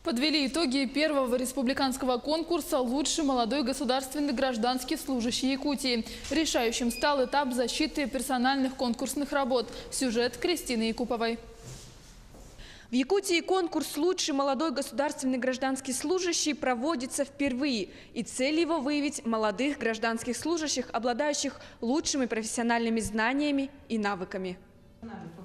Подвели итоги первого республиканского конкурса «Лучший молодой государственный гражданский служащий Якутии». Решающим стал этап защиты персональных конкурсных работ. Сюжет Кристины Якуповой. В Якутии конкурс «Лучший молодой государственный гражданский служащий» проводится впервые. И цель его – выявить молодых гражданских служащих, обладающих лучшими профессиональными знаниями и навыками.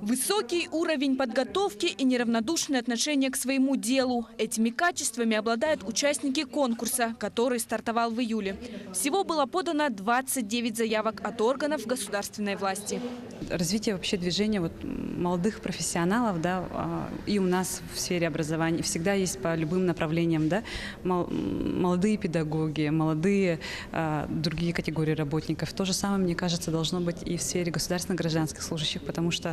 Высокий уровень подготовки и неравнодушное отношение к своему делу. Этими качествами обладают участники конкурса, который стартовал в июле. Всего было подано 29 заявок от органов государственной власти. Развитие вообще движения молодых профессионалов, и у нас в сфере образования всегда есть по любым направлениям, молодые педагоги, молодые другие категории работников. То же самое, мне кажется, должно быть и в сфере государственных гражданских служащих, потому что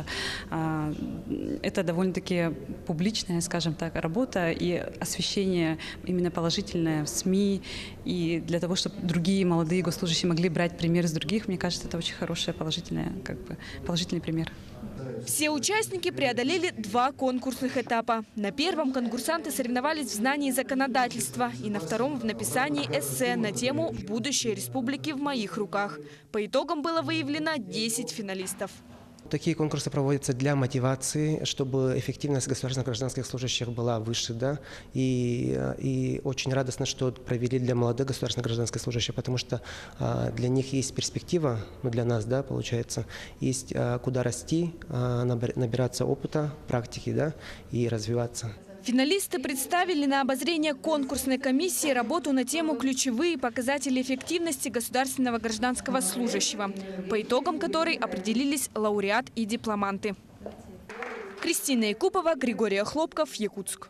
это довольно-таки публичная, скажем так, работа и освещение именно положительное в СМИ. И для того, чтобы другие молодые госслужащие могли брать пример из других, мне кажется, это очень хороший, положительный пример. Все участники преодолели 2 конкурсных этапа. На первом конкурсанты соревновались в знании законодательства и на втором в написании эссе на тему «Будущее республики в моих руках». По итогам было выявлено 10 финалистов. Такие конкурсы проводятся для мотивации, чтобы эффективность государственных гражданских служащих была выше. И очень радостно, что провели для молодых государственных гражданских служащих, потому что для них есть перспектива, для нас, получается, есть куда расти, набираться опыта, практики, и развиваться. Финалисты представили на обозрение конкурсной комиссии работу на тему «Ключевые показатели эффективности государственного гражданского служащего», по итогам которой определились лауреат и дипломанты. Кристина Якупова, Григорий Хлопков, Якутск.